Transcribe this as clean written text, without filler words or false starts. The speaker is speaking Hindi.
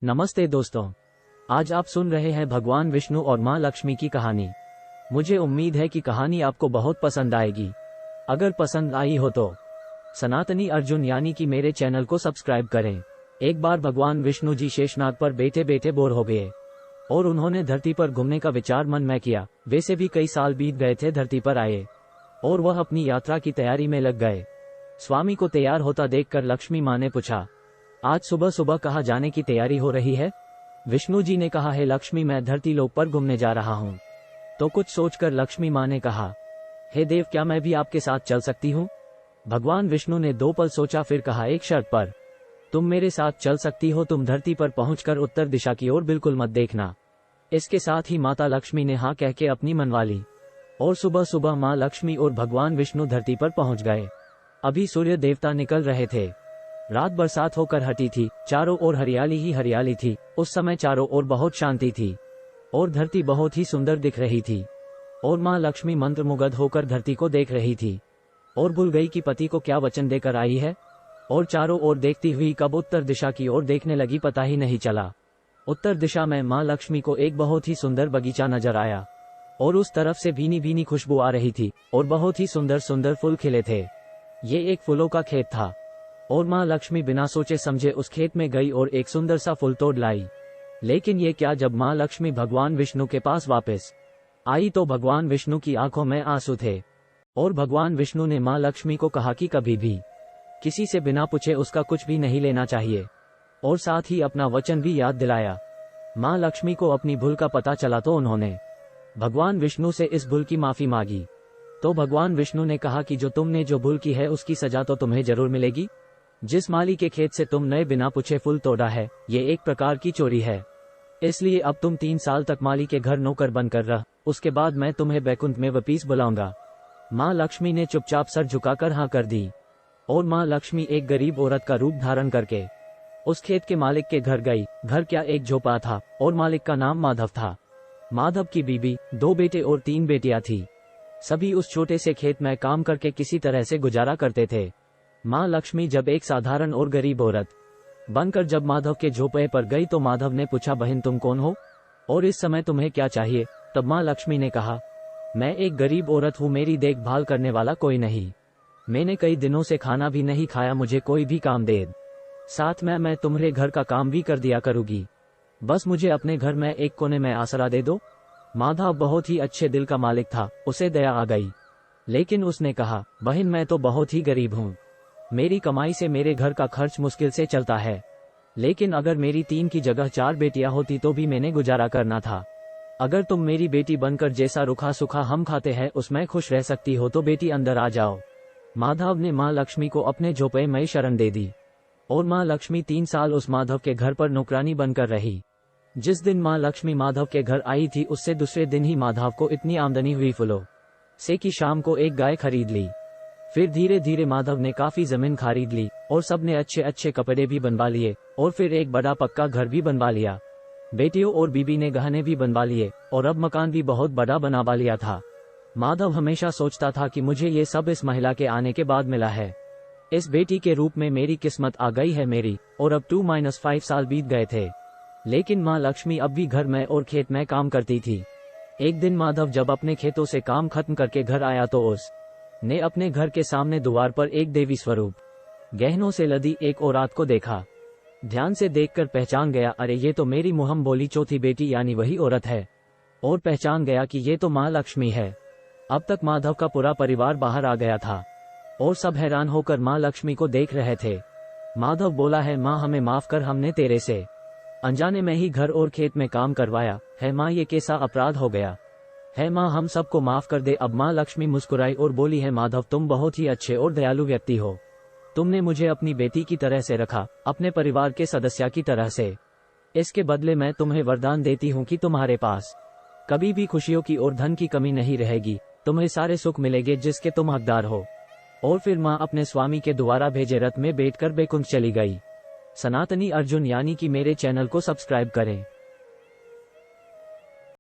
नमस्ते दोस्तों, आज आप सुन रहे हैं भगवान विष्णु और मां लक्ष्मी की कहानी। मुझे उम्मीद है कि कहानी आपको बहुत पसंद आएगी। अगर पसंद आई हो तो सनातनी अर्जुन यानी कि मेरे चैनल को सब्सक्राइब करें। एक बार भगवान विष्णु जी शेषनाग पर बैठे बैठे बोर हो गए और उन्होंने धरती पर घूमने का विचार मन में किया। वैसे भी कई साल बीत गए थे धरती पर आए और वह अपनी यात्रा की तैयारी में लग गए। स्वामी को तैयार होता देखकर लक्ष्मी माँ ने पूछा, आज सुबह सुबह कहाँ जाने की तैयारी हो रही है? विष्णु जी ने कहा, है लक्ष्मी, मैं धरती लोक पर घूमने जा रहा हूँ। तो कुछ सोचकर लक्ष्मी माँ ने कहा, हे देव, क्या मैं भी आपके साथ चल सकती हूँ? भगवान विष्णु ने 2 पल सोचा, फिर कहा, एक शर्त पर। तुम मेरे साथ चल सकती हो। तुम धरती पर पहुंचकर उत्तर दिशा की ओर बिल्कुल मत देखना। इसके साथ ही माता लक्ष्मी ने हाँ कह के अपनी मनवा ली और सुबह सुबह माँ लक्ष्मी और भगवान विष्णु धरती पर पहुंच गए। अभी सूर्य देवता निकल रहे थे। रात बरसात होकर हटी थी। चारों ओर हरियाली ही हरियाली थी। उस समय चारों ओर बहुत शांति थी और धरती बहुत ही सुंदर दिख रही थी और माँ लक्ष्मी मंत्रमुग्ध होकर धरती को देख रही थी और भूल गई कि पति को क्या वचन देकर आई है और चारों ओर देखती हुई कब उत्तर दिशा की ओर देखने लगी पता ही नहीं चला। उत्तर दिशा में माँ लक्ष्मी को एक बहुत ही सुंदर बगीचा नजर आया और उस तरफ से भीनी भीनी खुशबू आ रही थी और बहुत ही सुंदर सुंदर फूल खिले थे। ये एक फूलों का खेत था और माँ लक्ष्मी बिना सोचे समझे उस खेत में गई और एक सुंदर सा फूल तोड़ लाई। लेकिन ये क्या, जब माँ लक्ष्मी भगवान विष्णु के पास वापस आई तो भगवान विष्णु की आंखों में आंसू थे और भगवान विष्णु ने माँ लक्ष्मी को कहा कि कभी भी किसी से बिना पूछे उसका कुछ भी नहीं लेना चाहिए और साथ ही अपना वचन भी याद दिलाया। माँ लक्ष्मी को अपनी भूल का पता चला तो उन्होंने भगवान विष्णु से इस भूल की माफी मांगी। तो भगवान विष्णु ने कहा कि जो तुमने जो भूल की है उसकी सजा तो तुम्हें जरूर मिलेगी। जिस माली के खेत से तुमने बिना पूछे फूल तोड़ा है, ये एक प्रकार की चोरी है। इसलिए अब तुम 3 साल तक माली के घर नौकर बनकर रह। उसके बाद मैं तुम्हें वैकुंठ में वापस बुलाऊंगा। माँ लक्ष्मी ने चुपचाप सर झुकाकर हाँ कर दी और माँ लक्ष्मी एक गरीब औरत का रूप धारण करके उस खेत के मालिक के घर गई। घर क्या, एक झोपड़ा था और मालिक का नाम माधव था। माधव की बीबी, 2 बेटे और 3 बेटियां थी। सभी उस छोटे से खेत में काम करके किसी तरह से गुजारा करते थे। माँ लक्ष्मी जब एक साधारण और गरीब औरत बनकर जब माधव के झोपड़े पर गई तो माधव ने पूछा, बहन तुम कौन हो और इस समय तुम्हें क्या चाहिए? तब माँ लक्ष्मी ने कहा, मैं एक गरीब औरत हूँ, मेरी देखभाल करने वाला कोई नहीं। मैंने कई दिनों से खाना भी नहीं खाया, मुझे कोई भी काम दे, साथ में मैं तुम्हारे घर का काम भी कर दिया करूँगी। बस मुझे अपने घर में एक कोने में आसरा दे दो। माधव बहुत ही अच्छे दिल का मालिक था, उसे दया आ गई। लेकिन उसने कहा, बहन मैं तो बहुत ही गरीब हूँ, मेरी कमाई से मेरे घर का खर्च मुश्किल से चलता है। लेकिन अगर मेरी 3 की जगह 4 बेटियां होती तो भी मैंने गुजारा करना था। अगर तुम मेरी बेटी बनकर जैसा रूखा सूखा हम खाते हैं उसमें खुश रह सकती हो तो बेटी अंदर आ जाओ। माधव ने माँ लक्ष्मी को अपने झोपड़े में शरण दे दी और माँ लक्ष्मी 3 साल उस माधव के घर पर नौकरानी बनकर रही। जिस दिन माँ लक्ष्मी माधव के घर आई थी उससे दूसरे दिन ही माधव को इतनी आमदनी हुई फूलों से कि शाम को एक गाय खरीद ली। फिर धीरे धीरे माधव ने काफी जमीन खरीद ली और सबने अच्छे अच्छे कपड़े भी बनवा लिए और फिर एक बड़ा पक्का घर भी बनवा लिया। बेटियों और बीबी ने गहने भी बनवा लिए और अब मकान भी बहुत बड़ा बनवा लिया था। माधव हमेशा सोचता था कि मुझे ये सब इस महिला के आने के बाद मिला है। इस बेटी के रूप में मेरी किस्मत आ गई है मेरी। और अब 2-5 साल बीत गए थे लेकिन माँ लक्ष्मी अब भी घर में और खेत में काम करती थी। एक दिन माधव जब अपने खेतों से काम खत्म करके घर आया तो उस ने अपने घर के सामने द्वार पर एक देवी स्वरूप गहनों से लदी एक औरत को देखा। ध्यान से देखकर पहचान गया, अरे ये तो मेरी मुहम बोली चौथी बेटी यानी वही औरत है। और पहचान गया कि ये तो माँ लक्ष्मी है। अब तक माधव का पूरा परिवार बाहर आ गया था और सब हैरान होकर माँ लक्ष्मी को देख रहे थे। माधव बोला, है माँ हमें माफ कर, हमने तेरे से अनजाने में ही घर और खेत में काम करवाया है माँ, ये कैसा अपराध हो गया है माँ, हम सबको माफ कर दे। अब माँ लक्ष्मी मुस्कुराई और बोली, है माधव तुम बहुत ही अच्छे और दयालु व्यक्ति हो। तुमने मुझे अपनी बेटी की तरह से रखा, अपने परिवार के सदस्य की तरह से। इसके बदले मैं तुम्हें वरदान देती हूँ कि तुम्हारे पास कभी भी खुशियों की और धन की कमी नहीं रहेगी। तुम्हें सारे सुख मिलेंगे जिसके तुम हकदार हो। और फिर माँ अपने स्वामी के द्वारा भेजे रथ में बैठकर वैकुंठ चली गई। सनातनी अर्जुन यानी कि मेरे चैनल को सब्सक्राइब करें।